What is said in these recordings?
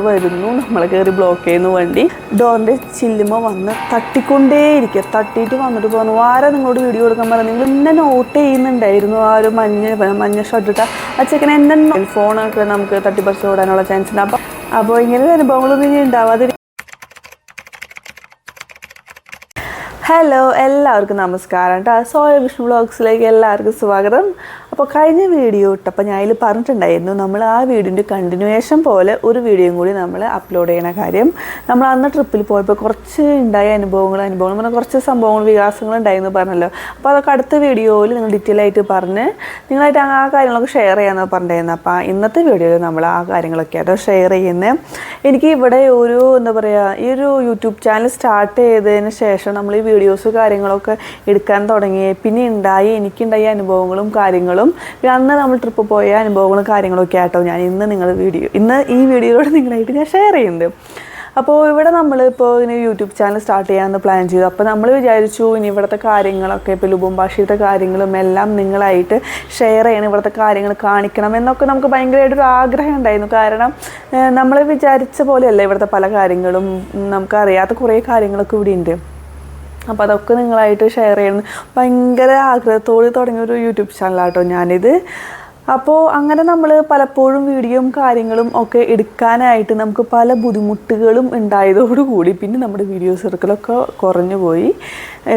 വരുന്നു, നമ്മളെ കയറി ബ്ലോക്ക് ചെയ്യുന്നു വണ്ടി. ഡോറിൻ്റെ ചില്ലുമ വന്ന് തട്ടിക്കൊണ്ടേയിരിക്കുക. തട്ടിയിട്ട് വന്നിട്ട് പറഞ്ഞു, ആരാ നിങ്ങളോട് വീഡിയോ കൊടുക്കാൻ പറഞ്ഞു? നിങ്ങൾ എന്നെ നോട്ട് ചെയ്യുന്നുണ്ടായിരുന്നു. ആ ഒരു മഞ്ഞ ഷർട്ടിട്ട ആ ചെക്കൻ എന്നെ ഫോണൊക്കെ നമുക്ക് തട്ടിപ്പറിച്ച് ഓടാനുള്ള ചാൻസ് ഉണ്ട്. അപ്പോൾ ഇങ്ങനെ അനുഭവങ്ങളൊന്നും ഇനി ഉണ്ടാവാതിരിക്കും. ഹലോ, എല്ലാവർക്കും നമസ്കാരം കേട്ടോ. സോയ വിഷ്ണു വ്ളോഗ്സിലേക്ക് എല്ലാവർക്കും സ്വാഗതം. അപ്പോൾ കഴിഞ്ഞ വീഡിയോ ഇട്ടപ്പോൾ ഞാൻ അതിൽ പറഞ്ഞിട്ടുണ്ടായിരുന്നു, നമ്മൾ ആ വീഡിയോൻ്റെ കണ്ടിന്യൂവേഷൻ പോലെ ഒരു വീഡിയോയും കൂടി നമ്മൾ അപ്ലോഡ് ചെയ്യുന്ന കാര്യം. നമ്മൾ അന്ന് ട്രിപ്പിൽ പോയപ്പോൾ കുറച്ച് ഉണ്ടായ അനുഭവങ്ങൾ പറഞ്ഞാൽ കുറച്ച് സംഭവങ്ങൾ വികാസങ്ങൾ ഉണ്ടായിരുന്നു പറഞ്ഞല്ലോ. അപ്പോൾ അതൊക്കെ അടുത്ത വീഡിയോയിൽ നിങ്ങൾ ഡീറ്റെയിൽ ആയിട്ട് പറഞ്ഞ് നിങ്ങളായിട്ട് ആ കാര്യങ്ങളൊക്കെ ഷെയർ ചെയ്യാമെന്ന് പറഞ്ഞിരുന്നു. അപ്പോൾ ഇന്നത്തെ വീഡിയോയിൽ നമ്മൾ ആ കാര്യങ്ങളൊക്കെ ആയിട്ട് ഷെയർ ചെയ്യുന്നത്. എനിക്ക് ഇവിടെ ഒരു എന്താ പറയുക, ഈ ഒരു യൂട്യൂബ് ചാനൽ സ്റ്റാർട്ട് ചെയ്തതിന് ശേഷം നമ്മൾ ഈ വീഡിയോസ് കാര്യങ്ങളൊക്കെ എടുക്കാൻ തുടങ്ങി. പിന്നെ എനിക്കുണ്ടായ അനുഭവങ്ങളും കാര്യങ്ങളും, അന്ന് നമ്മൾ ട്രിപ്പ് പോയ അനുഭവങ്ങളും കാര്യങ്ങളൊക്കെ ആട്ടോ ഞാൻ ഇന്ന് ഈ വീഡിയോയിലൂടെ നിങ്ങളായിട്ട് ഞാൻ ഷെയർ ചെയ്യുന്നുണ്ട്. അപ്പോൾ ഇവിടെ നമ്മളിപ്പോൾ ഇങ്ങനെ യൂട്യൂബ് ചാനൽ സ്റ്റാർട്ട് ചെയ്യാമെന്ന് പ്ലാൻ ചെയ്തു. അപ്പോൾ നമ്മൾ വിചാരിച്ചു ഇനി ഇവിടുത്തെ കാര്യങ്ങളൊക്കെ, ഇപ്പോൾ ലുബുംബാഷിയുടെ കാര്യങ്ങളും എല്ലാം നിങ്ങളായിട്ട് ഷെയർ ചെയ്യണം, ഇവിടുത്തെ കാര്യങ്ങൾ കാണിക്കണം എന്നൊക്കെ നമുക്ക് ഭയങ്കരമായിട്ടൊരു ആഗ്രഹം ഉണ്ടായിരുന്നു. കാരണം നമ്മൾ വിചാരിച്ച പോലെയല്ല ഇവിടുത്തെ പല കാര്യങ്ങളും, നമുക്കറിയാത്ത കുറേ കാര്യങ്ങളൊക്കെ ഇവിടെ ഉണ്ട്. അപ്പോൾ അതൊക്കെ നിങ്ങളായിട്ട് ഷെയർ ചെയ്യണം ഭയങ്കര ആഗ്രഹത്തോടെ തുടങ്ങിയൊരു യൂട്യൂബ് ചാനലാട്ടോ ഞാനിത്. അപ്പോൾ അങ്ങനെ നമ്മൾ പലപ്പോഴും വീഡിയോയും കാര്യങ്ങളും ഒക്കെ എടുക്കാനായിട്ട് നമുക്ക് പല ബുദ്ധിമുട്ടുകളും ഉണ്ടായതോടുകൂടി പിന്നെ നമ്മുടെ വീഡിയോസ് എടുക്കലൊക്കെ കുറഞ്ഞു പോയി.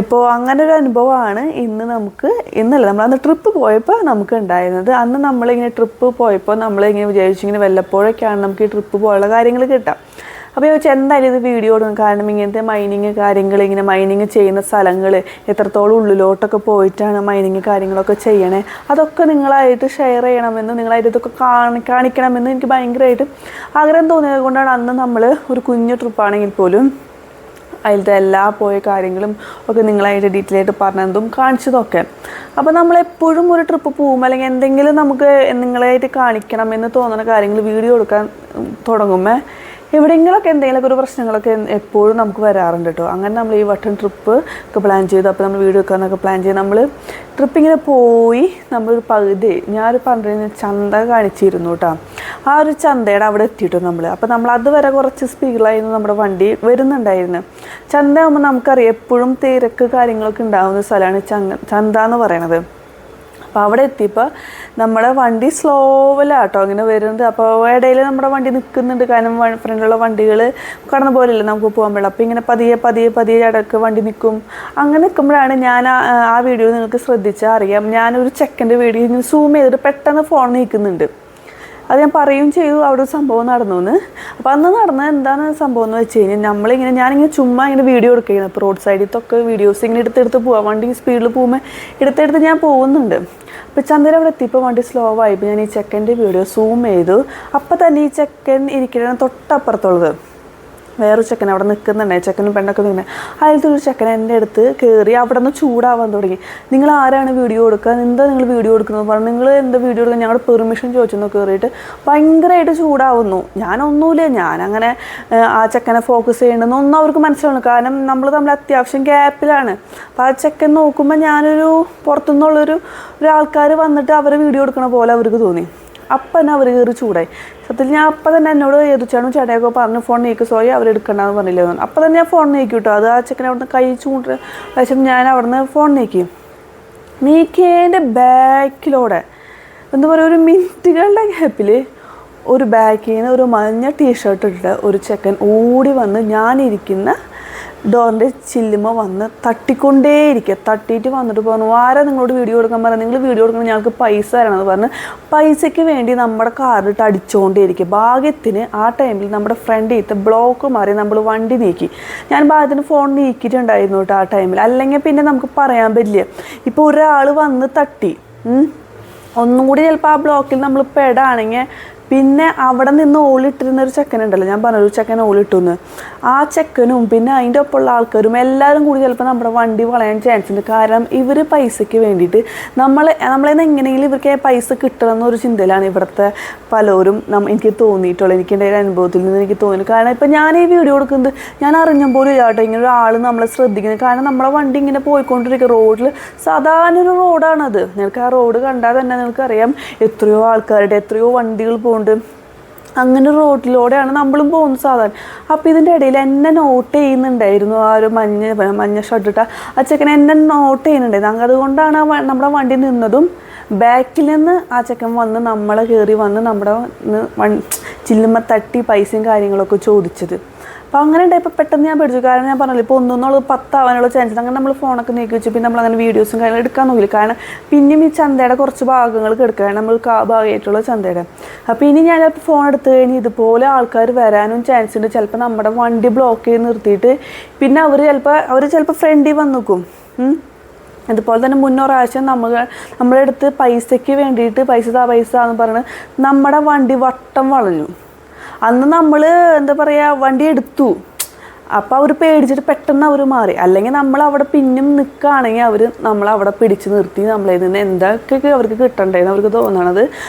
ഇപ്പോൾ അങ്ങനെ ഒരു അനുഭവമാണ് ഇന്നല്ല നമ്മളന്ന് ട്രിപ്പ് പോയപ്പോൾ നമുക്ക് ഉണ്ടായിരുന്നത്. അന്ന് നമ്മളിങ്ങനെ ട്രിപ്പ് പോയപ്പോൾ നമ്മളിങ്ങനെ വിചാരിച്ചു ഇങ്ങനെ വല്ലപ്പോഴൊക്കെയാണ് നമുക്ക് ഈ ട്രിപ്പ് പോലുള്ള കാര്യങ്ങൾ കിട്ടാം. അപ്പോൾ ചോദിച്ചാൽ എന്തായാലും ഇത് വീഡിയോ ഇടും. കാരണം ഇങ്ങനത്തെ മൈനിങ് കാര്യങ്ങൾ, ഇങ്ങനെ മൈനിങ് ചെയ്യുന്ന സ്ഥലങ്ങൾ എത്രത്തോളം ഉള്ളിലോട്ടൊക്കെ പോയിട്ടാണ് മൈനിങ് കാര്യങ്ങളൊക്കെ ചെയ്യണേ, അതൊക്കെ നിങ്ങളായിട്ട് ഷെയർ ചെയ്യണമെന്നും നിങ്ങളായിട്ട് ഇതൊക്കെ കാണിക്കണമെന്നും എനിക്ക് ഭയങ്കരമായിട്ട് ആഗ്രഹം തോന്നിയത് കൊണ്ടാണ് അന്ന് നമ്മൾ ഒരു കുഞ്ഞു ട്രിപ്പാണെങ്കിൽ പോലും അതിലത്തെ എല്ലാ പോയ കാര്യങ്ങളും ഒക്കെ നിങ്ങളായിട്ട് ഡീറ്റെയിൽ ആയിട്ട് പറഞ്ഞതും കാണിച്ചതൊക്കെ. അപ്പോൾ നമ്മളെപ്പോഴും ഒരു ട്രിപ്പ് പോകുമ്പോൾ അല്ലെങ്കിൽ എന്തെങ്കിലും നമുക്ക് നിങ്ങളായിട്ട് കാണിക്കണം എന്ന് തോന്നുന്ന കാര്യങ്ങൾ വീഡിയോ എടുക്കാൻ തുടങ്ങുമ്പോൾ എവിടെയെങ്കിലുമൊക്കെ എന്തെങ്കിലുമൊക്കെ ഒരു പ്രശ്നങ്ങളൊക്കെ എപ്പോഴും നമുക്ക് വരാറുണ്ട് കേട്ടോ. അങ്ങനെ നമ്മൾ ഈ വട്ടം ട്രിപ്പ് ഒക്കെ പ്ലാൻ ചെയ്തു. അപ്പോൾ നമ്മൾ വീഡിയോ എടുക്കാമെന്നൊക്കെ പ്ലാൻ ചെയ്ത് നമ്മൾ ട്രിപ്പിങ്ങനെ പോയി. നമ്മളൊരു പകുതി ഞാനൊരു പറഞ്ഞ ചന്ത കാണിച്ചിരുന്നു കേട്ടോ. ആ ഒരു ചന്തയുടെ അവിടെ എത്തിയിട്ടു നമ്മൾ. അപ്പോൾ നമ്മൾ അതുവരെ കുറച്ച് സ്പീഡിലായിരുന്നു നമ്മുടെ വണ്ടി വരുന്നുണ്ടായിരുന്നു. ചന്തയാകുമ്പോൾ നമുക്കറിയാം എപ്പോഴും തിരക്ക് കാര്യങ്ങളൊക്കെ ഉണ്ടാകുന്ന സ്ഥലമാണ് ചന്ത എന്ന് പറയണത്. അപ്പോൾ അവിടെ എത്തിയപ്പോൾ നമ്മുടെ വണ്ടി സ്ലോവിലാട്ടോ ഇങ്ങനെ വരുന്നത്. അപ്പോൾ ഇടയിൽ നമ്മുടെ വണ്ടി നിൽക്കുന്നുണ്ട്. കാരണം ഫ്രണ്ടിലുള്ള വണ്ടികൾ കടന്നു പോലെയല്ലേ നമുക്ക് പോകാൻ പറ്റില്ല. അപ്പോൾ ഇങ്ങനെ പതിയെ ഇടയ്ക്ക് വണ്ടി നിൽക്കും. അങ്ങനെ നിൽക്കുമ്പോഴാണ് ഞാൻ ആ വീഡിയോ നിങ്ങൾക്ക് ശ്രദ്ധിച്ചാൽ അറിയാം, ഞാനൊരു ചെക്കൻ്റെ വീഡിയോ ഇങ്ങനെ സൂം ചെയ്തിട്ട് പെട്ടെന്ന് ഫോൺ നീക്കുന്നുണ്ട്. അത് ഞാൻ പറയുകയും ചെയ്തു അവിടെ ഒരു സംഭവം നടന്നു എന്ന്. അപ്പോൾ അന്ന് നടന്നത് എന്താണ് സംഭവം എന്ന് വെച്ച് കഴിഞ്ഞാൽ ഞാനിങ്ങനെ ചുമ്മാ ഇങ്ങനെ വീഡിയോ എടുക്കുകയാണ്. ഇപ്പോൾ റോഡ് സൈഡിലത്തൊക്കെ വീഡിയോസ് ഇങ്ങനെ എടുത്തെടുത്ത് പോവാം. വണ്ടി സ്പീഡിൽ പോകുമ്പോൾ എടുത്തെടുത്ത് ഞാൻ പോകുന്നുണ്ട്. അപ്പോൾ ചന്ദ്രൻ അവിടെ എത്തിയപ്പോൾ വണ്ടി സ്ലോ ആയിപ്പോൾ ഞാൻ ഈ ചെക്കൻ്റെ വീഡിയോ സൂം ചെയ്തു. അപ്പോൾ തന്നെ ഈ ചെക്കൻ ഇരിക്കുന്ന തൊട്ടപ്പുറത്തുള്ളത് വേറൊരു ചെക്കൻ അവിടെ നിൽക്കുന്നുണ്ട്. ചെക്കനും പെണ്ണൊക്കെ നിൽക്കുന്നത്. അതിലത്തെ ഒരു ചെക്കൻ എൻ്റെ അടുത്ത് കയറി അവിടെ നിന്ന് ചൂടാവാൻ തുടങ്ങി. നിങ്ങൾ ആരാണ് വീഡിയോ കൊടുക്കുക, എന്താ നിങ്ങൾ വീഡിയോ എടുക്കുന്നത് പറഞ്ഞു. നിങ്ങൾ എന്താ വീഡിയോ എടുക്കുക, ഞങ്ങളുടെ പെർമിഷൻ ചോദിച്ചെന്ന് കയറിയിട്ട് ഭയങ്കരമായിട്ട് ചൂടാവുന്നു. ഞാനൊന്നുമില്ല, ഞാനങ്ങനെ ആ ചെക്കനെ ഫോക്കസ് ചെയ്യണമെന്നൊന്നും അവർക്ക് മനസ്സിലാവുന്നു. കാരണം നമ്മൾ തമ്മിൽ അത്യാവശ്യം ഗ്യാപ്പിലാണ്. അപ്പോൾ ആ ചെക്കൻ നോക്കുമ്പോൾ ഞാനൊരു ഒരാൾക്കാർ വന്നിട്ട് അവരെ വീഡിയോ എടുക്കണ പോലെ അവർക്ക് തോന്നി. അപ്പം തന്നെ അവർ കയറി ചൂടായി. സത്യത്തിൽ ഞാൻ അപ്പം തന്നെ എന്നോട് ഏതുച്ചാണോ ചേട്ടയൊക്കെ പറഞ്ഞ് ഫോൺ നീക്കി സോയി അവരെടുക്കണ്ടെന്ന് പറഞ്ഞില്ലേ. അപ്പം തന്നെ ഞാൻ ഫോൺ നീക്കി കിട്ടും. അത് ആ ചെക്കൻ അവിടുന്ന് കൈ ശേഷം ഞാൻ അവിടുന്ന് ഫോൺ നീക്കിയതിൻ്റെ ബാക്കിലൂടെ എന്താ പറയുക, ഒരു മിനിറ്റുകളുടെ ഗ്യാപ്പിൽ ഒരു ബാക്കിൽ നിന്ന് ഒരു മഞ്ഞ ടീഷർട്ട് ഇട്ടിട്ട് ഒരു ചെക്കൻ ഓടി വന്ന് ഞാനിരിക്കുന്ന ഡോറിൻ്റെ ചില്ലുമ വന്ന് തട്ടിക്കൊണ്ടേയിരിക്കുക. തട്ടിയിട്ട് വന്നിട്ട് പറഞ്ഞു, ആരാ നിങ്ങളോട് വീഡിയോ എടുക്കാൻ പറഞ്ഞാൽ? നിങ്ങൾ വീഡിയോ എടുക്കണം, ഞങ്ങൾക്ക് പൈസ തരണമെന്ന് പറഞ്ഞ് പൈസയ്ക്ക് വേണ്ടി നമ്മുടെ കാറിലിട്ട് അടിച്ചുകൊണ്ടേയിരിക്കുക. ഭാഗ്യത്തിന് ആ ടൈമിൽ നമ്മുടെ ഫ്രണ്ടിലത്തെ ബ്ലോക്ക് മാറി നമ്മൾ വണ്ടി നീക്കി. ഞാൻ ഭാഗ്യത്തിന് ഫോൺ നീക്കിയിട്ടുണ്ടായിരുന്നു കേട്ടോ ആ ടൈമിൽ. അല്ലെങ്കിൽ പിന്നെ നമുക്ക് പറയാൻ പറ്റില്ല. ഇപ്പോൾ ഒരാൾ വന്ന് തട്ടി ഒന്നും കൂടി ചിലപ്പോൾ ആ ബ്ലോക്കിൽ നമ്മൾ പെടാണെങ്കിൽ പിന്നെ അവിടെ നിന്ന് ഓളിട്ടിരുന്നൊരു ചെക്കനുണ്ടല്ലോ, ഞാൻ പറഞ്ഞൊരു ചെക്കൻ ഓളിട്ടുന്ന്, ആ ചെക്കനും പിന്നെ അതിൻ്റെ ഒപ്പമുള്ള ആൾക്കാരും എല്ലാവരും കൂടി ചിലപ്പോൾ നമ്മുടെ വണ്ടി വളയാൻ ചാൻസ് ഉണ്ട്. കാരണം ഇവർ പൈസയ്ക്ക് വേണ്ടിയിട്ട് നമ്മളെന്ന് എങ്ങനെയെങ്കിലും ഇവർക്ക് പൈസ കിട്ടണം എന്നൊരു ചിന്തയിലാണ് ഇവിടുത്തെ പലരും എനിക്ക് തോന്നിയിട്ടുള്ളത്. എനിക്ക് എൻ്റെ അനുഭവത്തിൽ നിന്ന് എനിക്ക് തോന്നി. കാരണം ഇപ്പം ഞാൻ ഈ വീഡിയോ കൊടുക്കുന്നത് ഞാൻ അറിഞ്ഞ പോലും ഇല്ലാട്ടോ ഇങ്ങനെ ഒരാൾ നമ്മളെ ശ്രദ്ധിക്കുന്നത്. കാരണം നമ്മളെ വണ്ടി ഇങ്ങനെ പോയിക്കൊണ്ടിരിക്കുക റോഡിൽ, സാധാരണ ഒരു റോഡാണത്. നിങ്ങൾക്ക് ആ റോഡ് കണ്ടാൽ തന്നെ നിങ്ങൾക്കറിയാം എത്രയോ ആൾക്കാരുടെ എത്രയോ വണ്ടികൾ പോകുന്നുണ്ട്. അങ്ങനെ റോഡിലൂടെയാണ് നമ്മളും പോകുന്നത് സാധാരണ. അപ്പോൾ ഇതിൻ്റെ ഇടയിൽ എന്നെ നോട്ട് ചെയ്യുന്നുണ്ടായിരുന്നു ആ ഒരു മഞ്ഞ ഷർട്ടിട്ട ആ ചെക്കൻ എന്നെ നോട്ട് ചെയ്യുന്നുണ്ടായിരുന്നു. അതുകൊണ്ടാണ് നമ്മുടെ വണ്ടി നിന്നതും. ബാക്കിൽ നിന്ന് ആ ചെക്കൻ വന്ന് നമ്മളെ കയറി വന്ന് നമ്മുടെ ചില്ലുമ്മ തട്ടി പൈസയും കാര്യങ്ങളൊക്കെ ചോദിച്ചത്. അപ്പോൾ അങ്ങനെ ഉണ്ടായപ്പോൾ പെട്ടെന്ന് ഞാൻ പേടിച്ചു. കാരണം ഞാൻ പറഞ്ഞില്ല, ഇപ്പോൾ 1 10 ചാൻസ്. അങ്ങനെ നമ്മൾ ഫോണൊക്കെ നീക്കി വെച്ചു. പിന്നെ നമ്മളങ്ങനെ വീഡിയോസും കാര്യങ്ങളും എടുക്കാൻ നോക്കില്ല. കാരണം പിന്നെയും ഈ ചന്തയുടെ കുറച്ച് ഭാഗങ്ങൾ കിടക്കുകയാണ്, നമ്മൾ ഭാഗമായിട്ടുള്ള ചന്തയുടെ. അപ്പോൾ ഇനി ഞാൻ ഫോൺ എടുത്തു കഴിഞ്ഞ് ഇതുപോലെ ആൾക്കാർ വരാനും ചാൻസ് ഉണ്ട്. ചിലപ്പോൾ നമ്മുടെ വണ്ടി ബ്ലോക്ക് ചെയ്ത് നിർത്തിയിട്ട് പിന്നെ അവർ ചിലപ്പോൾ ഫ്രണ്ടിൽ വന്ന് നിൽക്കും. അതുപോലെ തന്നെ മുന്നൊരാഴ്ച നമ്മുടെ അടുത്ത് പൈസയ്ക്ക് വേണ്ടിയിട്ട് പൈസ എന്ന് പറഞ്ഞ് നമ്മുടെ വണ്ടി വട്ടം വളഞ്ഞു. അന്ന് നമ്മൾ എന്താ പറയുക, വണ്ടി എടുത്തു. അപ്പോൾ അവർ പേടിച്ചിട്ട് പെട്ടെന്ന് അവർ മാറി. അല്ലെങ്കിൽ നമ്മൾ അവിടെ പിന്നും നിൽക്കുകയാണെങ്കിൽ അവർ നമ്മളവിടെ പിടിച്ച് നിർത്തി നമ്മളിൽ നിന്ന് എന്തൊക്കെ അവർക്ക് കിട്ടണ്ടേന്ന് അവർക്ക് തോന്നണത്.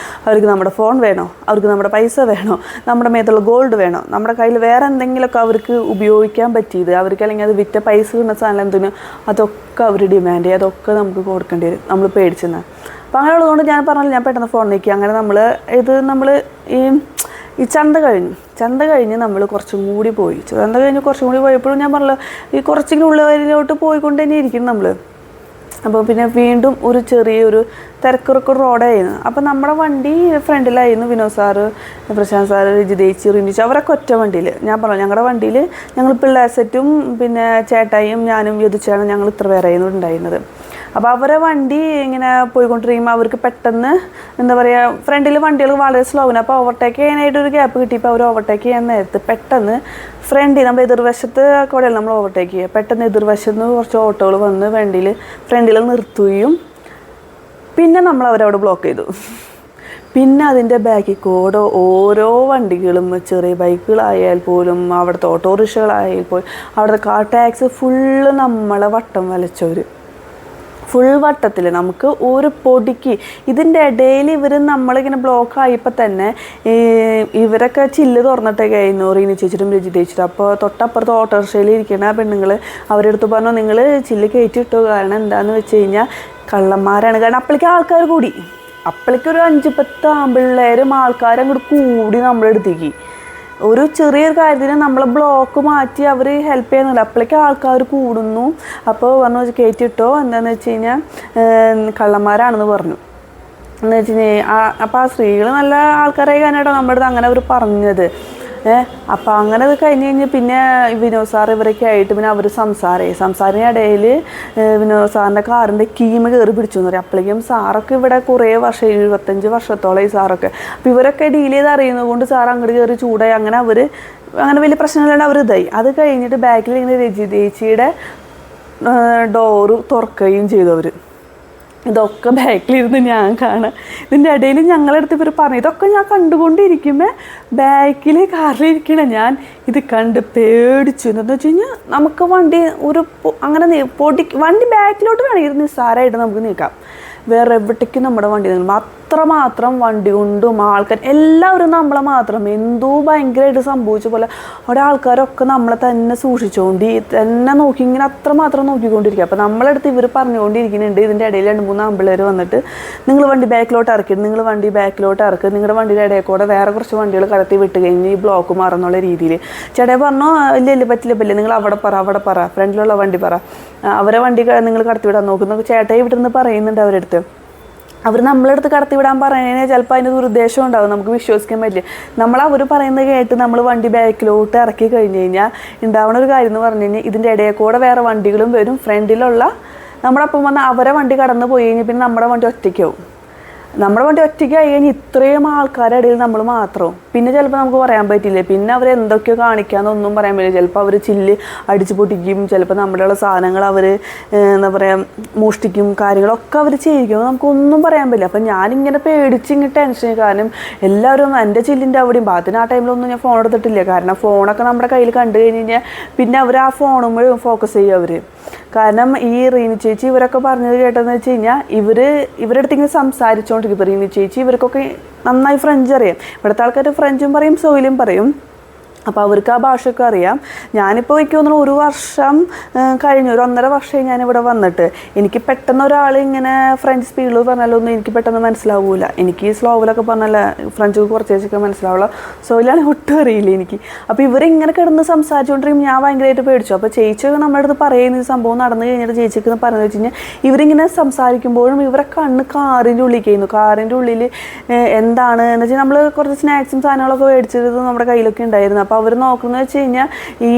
അവർക്ക് നമ്മുടെ ഫോൺ വേണോ, അവർക്ക് നമ്മുടെ പൈസ വേണോ, നമ്മുടെ മേത്തുള്ള ഗോൾഡ് വേണോ, നമ്മുടെ കയ്യിൽ വേറെ എന്തെങ്കിലുമൊക്കെ അവർക്ക് ഉപയോഗിക്കാൻ പറ്റിയത്, അവർക്ക് അല്ലെങ്കിൽ അത് വിറ്റ പൈസ കിട്ടുന്ന സാധനം എന്തിനും അതൊക്കെ അവർ ഡിമാൻഡ് ചെയ്യും. അതൊക്കെ നമുക്ക് കൊടുക്കേണ്ടി വരും നമ്മൾ പേടിച്ചെന്ന്. അപ്പോൾ അങ്ങനെ ഉള്ളതുകൊണ്ട് ഞാൻ പറഞ്ഞാൽ ഞാൻ പെട്ടെന്ന് ഫോൺ നീക്കി. അങ്ങനെ നമ്മൾ ഈ ചന്ത കഴിഞ്ഞ് നമ്മൾ കുറച്ചും കൂടി പോയി. കുറച്ചും കൂടി പോയപ്പോഴും ഞാൻ പറഞ്ഞല്ലോ ഈ കുറച്ചെങ്കിലും ഉള്ളവരിലോട്ട് പോയിക്കൊണ്ട് തന്നെ ഇരിക്കും നമ്മൾ. അപ്പോൾ പിന്നെ വീണ്ടും ഒരു ചെറിയൊരു തിരക്കുറക്കൊരു റോഡായിരുന്നു. അപ്പോൾ നമ്മുടെ വണ്ടി ഫ്രണ്ടിലായിരുന്നു. വിനോദ് സാറ്, പ്രശാന്ത് സാറ്, ജിതേച്ചി, റിനിച്ചു അവരൊക്കെ ഒറ്റ വണ്ടിയിൽ. ഞാൻ പറഞ്ഞു ഞങ്ങളുടെ വണ്ടിയിൽ ഞങ്ങൾ പിള്ളേർ സെറ്റും പിന്നെ ചേട്ടായിയും ഞാനും യദുച്ചാണ് ഞങ്ങൾ ഇത്ര പേരായിരുന്നു ഉണ്ടായിരുന്നത്. അപ്പോൾ അവരെ വണ്ടി ഇങ്ങനെ പോയിക്കൊണ്ടിരിക്കുമ്പോൾ അവർക്ക് പെട്ടെന്ന് എന്താ പറയുക, ഫ്രണ്ടിൽ വണ്ടികൾ വളരെ സ്ലോ ആണ്. അപ്പോൾ ഓവർടേക്ക് ചെയ്യാനായിട്ടൊരു ഗ്യാപ്പ് കിട്ടിയപ്പോൾ അവർ ഓവർടേക്ക് ചെയ്യാൻ നേരത്ത് പെട്ടെന്ന് ഫ്രണ്ടിൽ നമ്മൾ എതിർവശത്ത് കൂടെയല്ല നമ്മൾ ഓവർടേക്ക് ചെയ്യുക. പെട്ടെന്ന് എതിർവശത്ത് നിന്ന് കുറച്ച് ഓട്ടോകൾ വന്ന് ഫ്രണ്ടിൽ നിർത്തുകയും പിന്നെ നമ്മൾ അവരവിടെ ബ്ലോക്ക് ചെയ്തു. പിന്നെ അതിൻ്റെ ബാക്കിൽ കൂടെ ഓരോ വണ്ടികളും, ചെറിയ ബൈക്കുകളായാൽ പോലും, അവിടുത്തെ ഓട്ടോറിക്ഷകളായാൽ പോലും, അവിടുത്തെ കാർ ടാക്സി ഫുള്ള് നമ്മളെ വട്ടം വലച്ചവർ. ഫുൾ വട്ടത്തിൽ നമുക്ക് ഒരു പൊടിക്ക്. ഇതിൻ്റെ ഇടയിൽ ഇവർ നമ്മളിങ്ങനെ ബ്ലോക്ക് ആയപ്പോൾ തന്നെ ഇവരൊക്കെ ചില്ല് തുറന്നിട്ടൊക്കെ ആയിരുന്നു, റീനി ചേച്ചിട്ടും രജി ചേച്ചിട്ടും. അപ്പോൾ തൊട്ടപ്പുറത്ത് ഓട്ടോറിക്ഷയിൽ ഇരിക്കുന്ന പെണ്ണുങ്ങൾ അവരെടുത്ത് പറഞ്ഞു നിങ്ങൾ ചില്ല് കയറ്റിട്ടു. കാരണം എന്താണെന്ന് വെച്ച് കഴിഞ്ഞാൽ കള്ളന്മാരാണ്. കാരണം അപ്പോഴേക്ക് ആൾക്കാർ കൂടി, അപ്പോഴേക്കൊരു 5-10 ആൺപിള്ളേരും ആൾക്കാരും അങ്ങോട്ട് കൂടി നമ്മളെടുത്തേക്ക്. ഒരു ചെറിയൊരു കാര്യത്തിന് നമ്മളെ ബ്ലോക്ക് മാറ്റി അവർ ഹെൽപ്പ് ചെയ്യുന്നില്ല. അപ്പോഴേക്കും ആൾക്കാർ കൂടുന്നു. അപ്പോൾ പറഞ്ഞു കയറ്റിട്ടോ, എന്താണെന്ന് വെച്ച് കഴിഞ്ഞാൽ കള്ളന്മാരാണെന്ന് പറഞ്ഞു. എന്ന് വെച്ച് കഴിഞ്ഞാൽ അപ്പോൾ ആ സ്ത്രീകൾ നല്ല ആൾക്കാരായി കഴിഞ്ഞാട്ടോ നമ്മുടെ അടുത്ത് അങ്ങനെ അവർ പറഞ്ഞത്. അപ്പോൾ അങ്ങനെ അത് കഴിഞ്ഞ് പിന്നെ വിനോദ് സാർ ഇവരൊക്കെ ആയിട്ട് പിന്നെ അവർ സംസാരത്തിനിടയിൽ വിനോദ് സാറിൻ്റെ കാറിൻ്റെ കീമ കയറി പിടിച്ചു എന്ന് പറയും. അപ്പോഴേക്കും സാറൊക്കെ ഇവിടെ കുറേ വർഷം 75 വർഷത്തോളം ഈ സാറൊക്കെ. അപ്പോൾ ഇവരൊക്കെ ഡീൽ ചെയ്ത് അറിയുന്നത് കൊണ്ട് സാർ അങ്ങോട്ട് കയറി ചൂടായി. അങ്ങനെ വലിയ പ്രശ്നമില്ലാണ്ട് അവർ ഇതായി. അത് കഴിഞ്ഞിട്ട് ബാക്കിൽ ഇങ്ങനെ രജി ചേച്ചിയുടെ ഡോറ് തുറക്കുകയും ചെയ്തു അവർ. ഇതൊക്കെ ബാക്കിലിരുന്ന് ഞാൻ കാണാം. ഇതിൻ്റെ ഇടയിൽ ഞങ്ങളടുത്ത് ഇവർ പറഞ്ഞു. ഇതൊക്കെ ഞാൻ കണ്ടുകൊണ്ടിരിക്കുമ്പോൾ ബാക്കിൽ കാറിലിരിക്കണേ ഞാൻ ഇത് കണ്ട് പേടിച്ചു. എന്താണെന്ന് വെച്ച് കഴിഞ്ഞാൽ നമുക്ക് വണ്ടി അങ്ങനെ വണ്ടി ബാക്കിലോട്ട് വേണമെങ്കിൽ നിസ്സാരമായിട്ട് നമുക്ക് നീക്കാം. വേറെ എവിടേക്കും നമ്മുടെ വണ്ടി നീങ്ങും. അത്രമാത്രം വണ്ടി കൊണ്ടും ആൾക്കാർ എല്ലാവരും നമ്മളെ മാത്രം എന്തോ ഭയങ്കരമായിട്ട് സംഭവിച്ച പോലെ അവിടെ ആൾക്കാരൊക്കെ നമ്മളെ തന്നെ തന്നെ നോക്കി ഇങ്ങനെ അത്രമാത്രം നോക്കിക്കൊണ്ടിരിക്കുക. അപ്പോൾ നമ്മളടുത്ത് ഇവർ പറഞ്ഞുകൊണ്ടിരിക്കുന്നുണ്ട്. ഇതിൻ്റെ ഇടയിൽ 2-3 ആൺപിള്ളേർ വന്നിട്ട് നിങ്ങൾ വണ്ടി ബാക്കിലോട്ട് ഇറക്കി, നിങ്ങളുടെ വണ്ടിയുടെ ഇടയിൽ കൂടെ വേറെ കുറച്ച് വണ്ടികൾ കടത്തി വിട്ട് കഴിഞ്ഞ് ഈ ബ്ലോക്ക് മാറുന്നുള്ള രീതിയിൽ. ചേട്ടാ പറഞ്ഞു ഇല്ല പറ്റില്ല, നിങ്ങൾ അവിടെ പറ, ഫ്രണ്ടിലുള്ള വണ്ടി പറ, അവരെ വണ്ടി നിങ്ങൾ കടത്തി വിടാൻ നോക്കുന്നു. ചേട്ടായി ഇവിടെ നിന്ന് പറയുന്നുണ്ട് അവരെടുത്ത്. അവർ നമ്മളെടുത്ത് കടത്തി വിടാൻ പറയുന്നതിന് ചിലപ്പോൾ അതിൻ്റെ ദുരുദ്ദേശം ഉണ്ടാകും, നമുക്ക് വിശ്വസിക്കാൻ പറ്റില്ല. അവർ പറയുന്നത് കേട്ട് നമ്മൾ വണ്ടി ബാക്കിലോട്ട് ഇറക്കി കഴിഞ്ഞ് കഴിഞ്ഞാൽ ഉണ്ടാവുന്ന ഒരു കാര്യം എന്ന് പറഞ്ഞു കഴിഞ്ഞാൽ ഇതിൻ്റെ ഇടയിൽ കൂടെ വേറെ വണ്ടികളും വരും. ഫ്രണ്ടിലുള്ള നമ്മുടെ ഒപ്പം വന്ന് അവരെ വണ്ടി കടന്നു പോയി കഴിഞ്ഞാൽ പിന്നെ നമ്മുടെ വണ്ടി ഒറ്റയ്ക്കാവും. നമ്മുടെ വണ്ടി ഒറ്റയ്ക്കായി കഴിഞ്ഞാൽ ഇത്രയും ആൾക്കാരുടെ ഇടയിൽ നമ്മൾ മാത്രവും പിന്നെ ചിലപ്പോൾ നമുക്ക് പറയാൻ പറ്റില്ല. പിന്നെ അവർ എന്തൊക്കെയോ കാണിക്കാമെന്നൊന്നും പറയാൻ പറ്റില്ല. ചിലപ്പോൾ അവർ ചില്ല് അടിച്ച് പൊട്ടിക്കും, ചിലപ്പോൾ നമ്മുടെയുള്ള സാധനങ്ങൾ അവർ എന്താ പറയുക മോഷ്ടിക്കും, കാര്യങ്ങളൊക്കെ അവർ ചെയ്യിക്കും. നമുക്കൊന്നും പറയാൻ പറ്റില്ല. അപ്പം ഞാനിങ്ങനെ പേടിച്ചിങ്ങനെ ടെൻഷൻ. കാരണം എല്ലാവരും എൻ്റെ ചില്ലിൻ്റെ അവിടെയും ഭാഗത്തിന് ആ ടൈമിലൊന്നും ഞാൻ ഫോൺ എടുത്തിട്ടില്ല. കാരണം ഫോണൊക്കെ നമ്മുടെ കയ്യിൽ കണ്ടു കഴിഞ്ഞ് കഴിഞ്ഞാൽ പിന്നെ അവർ ആ ഫോണും വഴി ഫോക്കസ് ചെയ്യും അവർ. കാരണം ഈ റീനി ചേച്ചി ഇവരൊക്കെ പറഞ്ഞത് കേട്ടതെന്ന് വെച്ച് കഴിഞ്ഞാൽ ഇവരുടെ അടുത്ത് ഇങ്ങനെ സംസാരിച്ചുകൊണ്ടിരിക്കും. ഇപ്പോൾ റീനി ചേച്ചി ഇവർക്കൊക്കെ നന്നായി ഫ്രഞ്ച് അറിയാം. ഇവിടുത്തെ ആൾക്കാർ ഫ്രഞ്ചും പറയും, സോയിലും പറയും. അപ്പോൾ അവർക്ക് ആ ഭാഷയൊക്കെ അറിയാം. ഞാനിപ്പോൾ എനിക്ക് തോന്നുന്നു ഒരു വർഷം കഴിഞ്ഞു, ഒരു 1.5 വർഷമായി ഞാനിവിടെ വന്നിട്ട്. എനിക്ക് പെട്ടെന്ന് ഒരാൾ ഇങ്ങനെ ഫ്രഞ്ച് സ്പീഡിൽ പറഞ്ഞാലൊന്നും എനിക്ക് പെട്ടെന്ന് മനസ്സിലാവില്ല. എനിക്ക് സ്ലോവിലൊക്കെ പറഞ്ഞാൽ ഫ്രഞ്ച് കുറച്ചൊക്കെ മനസ്സിലാവുള്ളൂ, സ്ലോയിലാണ് ഒട്ടും അറിയില്ല എനിക്ക്. അപ്പോൾ ഇവരിങ്ങനെ കിടന്ന് സംസാരിച്ചുകൊണ്ടിരിക്കും, ഞാൻ ഭയങ്കരമായിട്ട് പേടിച്ചു. അപ്പോൾ ചേച്ചിയൊക്കെ നമ്മുടെ അടുത്ത് പറയുന്ന സംഭവം നടന്നു കഴിഞ്ഞിട്ട് ചേച്ചിക്ക് പറഞ്ഞു വെച്ച് കഴിഞ്ഞാൽ ഇവരിങ്ങനെ സംസാരിക്കുമ്പോഴും ഇവരെ കണ്ണ് കാറിൻ്റെ ഉള്ളിൽ കഴിയുന്നു. കാറിൻ്റെ ഉള്ളിൽ എന്താണ് എന്ന് വെച്ചാൽ നമ്മൾ കുറച്ച് സ്നാക്സും സാധനങ്ങളൊക്കെ മേടിച്ചത് നമ്മുടെ കയ്യിലൊക്കെ ഉണ്ടായിരുന്നു. അപ്പോൾ അവർ നോക്കുന്നത് വെച്ച് കഴിഞ്ഞാൽ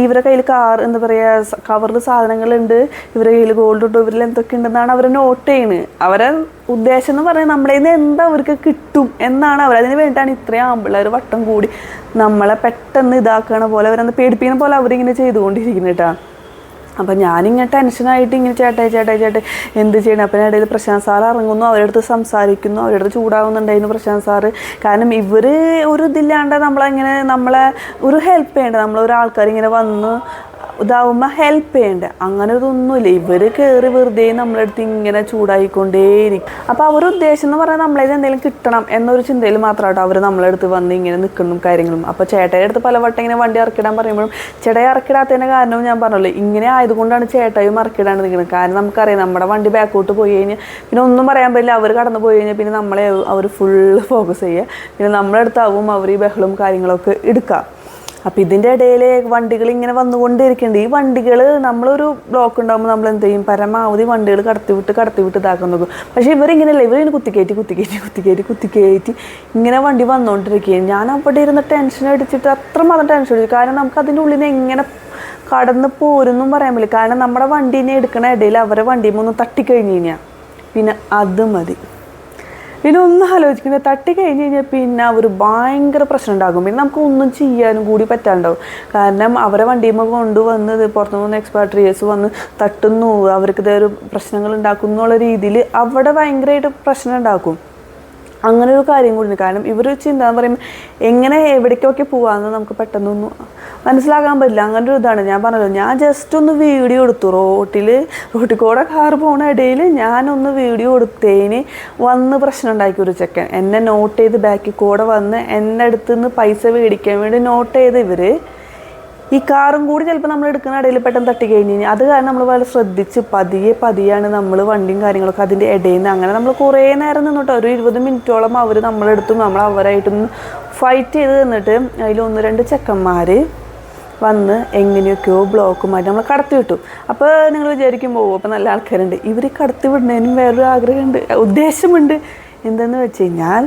ഇവരുടെ കയ്യിൽ എന്താ പറയുക, കവറിൽ സാധനങ്ങളുണ്ട്, ഇവരുടെ കയ്യിൽ ഗോൾഡ് ഇട്ടു, ഇവരിൽ എന്തൊക്കെ ഉണ്ടെന്നാണ് അവർ നോട്ട് ചെയ്യുന്നത്. അവരെ ഉദ്ദേശം എന്ന് പറഞ്ഞാൽ നമ്മളെ നിന്ന് എന്താ അവർക്ക് കിട്ടും എന്നാണ് അവർ. അതിന് വേണ്ടിയിട്ടാണ് ഇത്രയും ആമ്പിള്ളേർ വട്ടം കൂടി നമ്മളെ പെട്ടെന്ന് ഇതാക്കണ പോലെ, അവരെന്താ പേടിപ്പിക്കുന്ന പോലെ അവരിങ്ങനെ ചെയ്തുകൊണ്ടിരിക്കുന്നത് കേട്ടോ. അപ്പം ഞാനിങ്ങനെ ടെൻഷനായിട്ട് ഇങ്ങനെ ചേട്ടായി എന്ത് ചെയ്യണം. അപ്പം ഇടയിൽ പ്രശാന്ത് സാർ ഇറങ്ങുന്നു, അവരുടെ അടുത്ത് സംസാരിക്കുന്നു, അവരുടെ അടുത്ത് ചൂടാവുന്നുണ്ടായിരുന്നു പ്രശാന്ത് സാറ്. കാരണം ഇവർ ഒരു ഇതില്ലാണ്ട് നമ്മളെ ഒരു ഹെൽപ്പ് ചെയ്യേണ്ടത്, നമ്മളൊരാൾക്കാരിങ്ങനെ വന്ന് ഇതാവുമ്പോൾ ഹെൽപ്പ് ചെയ്യണ്ടേ, അങ്ങനെ ഇതൊന്നുമില്ല. ഇവർ കയറി വെറുതെ നമ്മളെടുത്ത് ഇങ്ങനെ ചൂടായിക്കൊണ്ടേയിരിക്കും. അപ്പോൾ അവരുടെ ഉദ്ദേശം എന്ന് പറഞ്ഞാൽ നമ്മളേത് എന്തെങ്കിലും കിട്ടണം എന്നൊരു ചിന്തയിൽ മാത്രമായിട്ട് അവർ നമ്മളെടുത്ത് വന്ന് ഇങ്ങനെ നിൽക്കുന്നതും കാര്യങ്ങളും. അപ്പോൾ ചേട്ടായിയുടെ അടുത്ത് പലവട്ടം ഇങ്ങനെ വണ്ടി ഇറക്കിടാൻ പറയുമ്പോഴും ചേട്ടായി ഇറക്കിടാത്തതിൻ്റെ കാരണവും ഞാൻ പറഞ്ഞല്ലോ, ഇങ്ങനെ ആയതുകൊണ്ടാണ് ചേട്ടായും ഇറക്കിടാണ്ട് നിൽക്കുന്നത്. കാരണം നമുക്കറിയാം നമ്മുടെ വണ്ടി ബാക്കോട്ട് പോയി കഴിഞ്ഞാൽ പിന്നെ ഒന്നും പറയാൻ പറ്റില്ല. അവർ കടന്നു പോയി കഴിഞ്ഞാൽ പിന്നെ നമ്മളെ അവർ ഫുള്ള് ഫോക്കസ് ചെയ്യുക, പിന്നെ നമ്മളെടുത്താവും അവർ ഈ ബഹളവും കാര്യങ്ങളൊക്കെ എടുക്കുക. അപ്പോൾ ഇതിൻ്റെ ഇടയിൽ വണ്ടികൾ ഇങ്ങനെ വന്നുകൊണ്ടിരിക്കുന്നുണ്ട്. ഈ വണ്ടികൾ നമ്മളൊരു ബ്ലോക്ക് ഉണ്ടാകുമ്പോൾ നമ്മൾ എന്ത് ചെയ്യും, പരമാവധി വണ്ടികൾ കടത്തിവിട്ട് ഇതാക്കാൻ നോക്കും. പക്ഷേ ഇവരിങ്ങനെയല്ല, ഇവരിങ്ങനെ കുത്തിക്കയറ്റി ഇങ്ങനെ വണ്ടി വന്നുകൊണ്ടിരിക്കുകയും ഞാൻ അവിടെ ഇരുന്ന് ടെൻഷൻ അടിച്ചിട്ട് അത്രമാത്രം ടെൻഷൻ അടിച്ചു. കാരണം നമുക്ക് അതിൻ്റെ ഉള്ളിൽ നിന്ന് എങ്ങനെ കടന്ന് പോരുന്നും പറയാൻ പറ്റില്ല. കാരണം നമ്മുടെ വണ്ടീനെ എടുക്കണ ഇടയിൽ അവരെ വണ്ടിയിൽ ഒന്ന് തട്ടിക്കഴിഞ്ഞ് കഴിഞ്ഞാൽ പിന്നെ അത് മതി, പിന്നെ ഒന്നും ആലോചിക്കുന്നത്. തട്ടിക്കഴിഞ്ഞ് കഴിഞ്ഞാൽ പിന്നെ അവർ ഭയങ്കര പ്രശ്നം ഉണ്ടാകും. പിന്നെ നമുക്ക് ഒന്നും ചെയ്യാനും കൂടി പറ്റാണ്ടാവും. കാരണം അവരെ വണ്ടിയുമ്പോൾ കൊണ്ടുവന്ന് പുറത്തുനിന്ന് എക്സ്പാട്രിയേഴ്സ് വന്ന് തട്ടുന്നു, അവർക്ക് ഇതൊരു പ്രശ്നങ്ങൾ ഉണ്ടാക്കും എന്നുള്ള രീതിയിൽ അവിടെ ഭയങ്കരമായിട്ട് പ്രശ്നം ഉണ്ടാക്കും. അങ്ങനെ ഒരു കാര്യം കൂടി. കാരണം ഇവർ ചിന്ത എന്ന് പറയുമ്പോൾ എങ്ങനെ എവിടേക്കൊക്കെ പോകാമെന്ന് നമുക്ക് പെട്ടെന്നൊന്നും മനസ്സിലാക്കാൻ പറ്റില്ല. അങ്ങനെ ഒരു ഇതാണ്. ഞാൻ പറഞ്ഞല്ലോ, ഞാൻ ജസ്റ്റ് ഒന്ന് വീഡിയോ എടുത്തു, റോട്ടിൽ കൂടെ കാർ പോണ ഇടയിൽ ഞാനൊന്ന് വീഡിയോ എടുത്തതിന് വന്ന് പ്രശ്നം ഉണ്ടാക്കി ഒരു ചെക്കൻ. എന്നെ നോട്ട് ചെയ്ത് ബാക്കിൽ കൂടെ വന്ന് എന്നെ അടുത്ത് നിന്ന് പൈസ മേടിക്കാൻ വേണ്ടി നോട്ട് ചെയ്ത് ഇവർ ഈ കാറും കൂടി ചിലപ്പോൾ നമ്മൾ എടുക്കുന്ന ഇടയിൽ പെട്ടെന്ന് തട്ടിക്കഴിഞ്ഞ് കഴിഞ്ഞാൽ അത് കാരണം നമ്മൾ വളരെ ശ്രദ്ധിച്ച് പതിയാണ് നമ്മൾ വണ്ടിയും കാര്യങ്ങളൊക്കെ അതിൻ്റെ ഇടയിൽ നിന്ന് അങ്ങനെ നമ്മൾ കുറേ നേരം നിന്നിട്ട് ഒരു 20 മിനിറ്റോളം അവർ നമ്മളെടുത്തും നമ്മൾ അവരായിട്ടൊന്ന് ഫൈറ്റ് ചെയ്ത് നിന്നിട്ട് അതിൽ 1-2 ചെക്കന്മാർ വന്ന് എങ്ങനെയൊക്കെയോ ബ്ലോക്ക് മാറ്റി നമ്മൾ കടത്തി വിട്ടു. അപ്പോൾ നിങ്ങൾ വിചാരിക്കുമ്പോൾ അപ്പോൾ നല്ല ആൾക്കാരുണ്ട്. ഇവർ കടത്തി വിടുന്നതിനും വേറൊരു ആഗ്രഹമുണ്ട്, ഉദ്ദേശമുണ്ട്. എന്തെന്ന് വെച്ച് കഴിഞ്ഞാൽ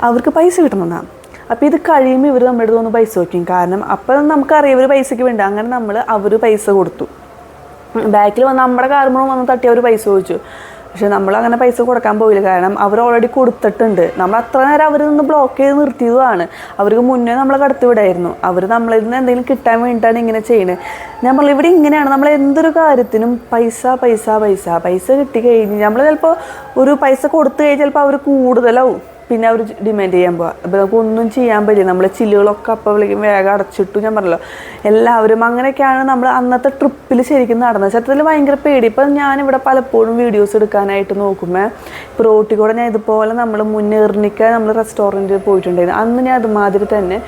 അവർക്ക് പൈസ കിട്ടണമെന്നാണ്. അപ്പോൾ ഇത് കഴിയുമ്പോൾ ഇവർ നമ്മുടെ അടുത്ത് വന്ന് പൈസ വയ്ക്കും. കാരണം അപ്പം നമുക്കറിയാം ഇവർ പൈസയ്ക്ക് വേണ്ട. അങ്ങനെ അവർ പൈസ കൊടുത്തു. ബാക്കിൽ വന്ന് നമ്മുടെ കാർമണം വന്ന് തട്ടി അവർ പൈസ ചോദിച്ചു. പക്ഷെ നമ്മളങ്ങനെ പൈസ കൊടുക്കാൻ പോയില്ല. കാരണം അവർ ഓൾറെഡി കൊടുത്തിട്ടുണ്ട്. നമ്മൾ അത്ര നേരം അവരിൽ നിന്ന് ബ്ലോക്ക് ചെയ്ത് നിർത്തിയതുമാണ്. അവർക്ക് മുന്നേ നമ്മളെ കടത്തി വിടായിരുന്നു. അവർ നമ്മളിൽ നിന്ന് എന്തെങ്കിലും കിട്ടാൻ വേണ്ടിയിട്ടാണ് ഇങ്ങനെ ചെയ്യുന്നത്. ഞാൻ പറഞ്ഞു ഇവിടെ ഇങ്ങനെയാണ്. നമ്മൾ എന്തൊരു കാര്യത്തിനും പൈസ കിട്ടിക്കഴിഞ്ഞ് നമ്മൾ ചിലപ്പോൾ ഒരു പൈസ കൊടുത്തു കഴിഞ്ഞാൽ ചിലപ്പോൾ അവർ കൂടുതലാവും. പിന്നെ അവർ ഡിമാൻഡ് ചെയ്യാൻ പോവാം. അപ്പോൾ നമുക്ക് ഒന്നും ചെയ്യാൻ പറ്റില്ല. നമ്മളെ ചില്ലുകളൊക്കെ അപ്പോൾ വിളിക്കും വേഗം അടച്ചിട്ടു. ഞാൻ പറഞ്ഞല്ലോ, എല്ലാവരും അങ്ങനെയൊക്കെയാണ് നമ്മൾ അന്നത്തെ ട്രിപ്പിൽ ശരിക്കും നടന്നത്. സത്യത്തിൽ ഭയങ്കര പേടി. ഇപ്പം ഞാനിവിടെ പലപ്പോഴും വീഡിയോസ് എടുക്കാനായിട്ട് നോക്കുമ്പോൾ ഇപ്പോൾ റോട്ടിൽ കൂടെ ഞാൻ ഇതുപോലെ നമ്മൾ മുന്നേറിനിക്കാൻ നമ്മൾ റെസ്റ്റോറൻറ്റിൽ പോയിട്ടുണ്ടായിരുന്നു. അന്ന് ഞാൻ അതുമാതിരി തന്നെ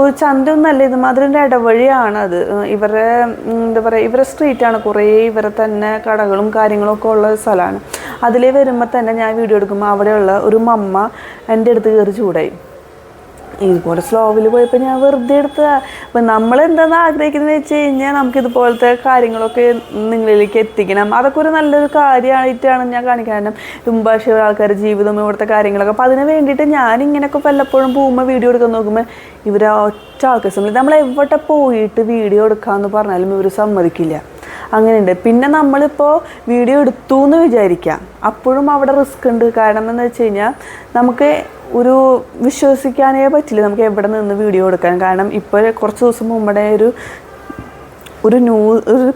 ഒരു ചന്തയൊന്നുമല്ല, ഇതുമാതിരി ഒരു ഇടവഴിയാണത്. ഇവരുടെ എന്താ പറയുക, ഇവരുടെ സ്ട്രീറ്റാണ്. കുറേ ഇവരെ തന്നെ കടകളും കാര്യങ്ങളൊക്കെ ഉള്ള സ്ഥലമാണ്. അതിൽ വരുമ്പോൾ തന്നെ ഞാൻ വീഡിയോ എടുക്കുമ്പോൾ അവിടെയുള്ള ഒരു മമ്മ എൻ്റെ അടുത്ത് കയറി ചൂടായി. ഇതുപോലെ സ്ലോവിൽ പോയപ്പോൾ ഞാൻ വെറുതെ എടുത്തതാണ്. അപ്പം നമ്മളെന്താണെന്ന് ആഗ്രഹിക്കുന്നത് വെച്ച് കഴിഞ്ഞാൽ നമുക്കിതുപോലത്തെ കാര്യങ്ങളൊക്കെ നിങ്ങളിലേക്ക് എത്തിക്കണം. അതൊക്കെ ഒരു നല്ലൊരു കാര്യമായിട്ടാണ് ഞാൻ കാണിക്കുക. കാരണം ഭാഷ ആൾക്കാരുടെ ജീവിതം ഇവിടുത്തെ കാര്യങ്ങളൊക്കെ. അപ്പോൾ അതിന് വേണ്ടിയിട്ട് ഞാനിങ്ങനെയൊക്കെ പലപ്പോഴും പോകുമ്പോൾ വീഡിയോ എടുക്കാൻ നോക്കുമ്പോൾ ഇവർ ഒറ്റ ആൾക്കാർ നമ്മൾ എവിടെ പോയിട്ട് വീഡിയോ എടുക്കാമെന്ന് പറഞ്ഞാലും ഇവർ സമ്മതിക്കില്ല. അങ്ങനെയുണ്ട്. പിന്നെ നമ്മളിപ്പോൾ വീഡിയോ എടുത്തു എന്ന് വിചാരിക്കാം, അപ്പോഴും അവിടെ റിസ്ക് ഉണ്ട്. കാരണം എന്ന് വെച്ച് കഴിഞ്ഞാൽ നമുക്ക് ഒരു വിശ്വസിക്കാനേ പറ്റില്ല നമുക്ക് എവിടെ നിന്ന് വീഡിയോ എടുക്കാൻ. കാരണം ഇപ്പോൾ കുറച്ച് ദിവസം മുമ്പേ ഒരു